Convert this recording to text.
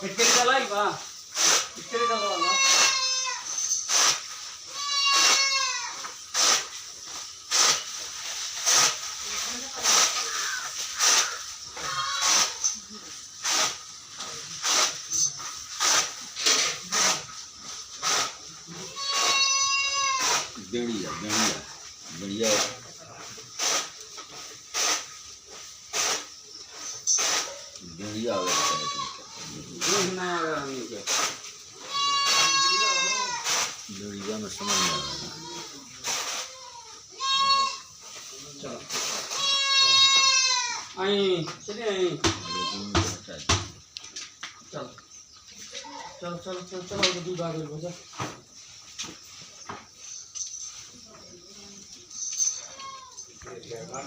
पिचकारी डाला ही बा पिचकारी डाला वाला गणिया गणिया गणिया गणिया गणिया में समझ में आ रहा है। चलो आई चलिए आई चल चल चल चल चलो दूध आ गया भैया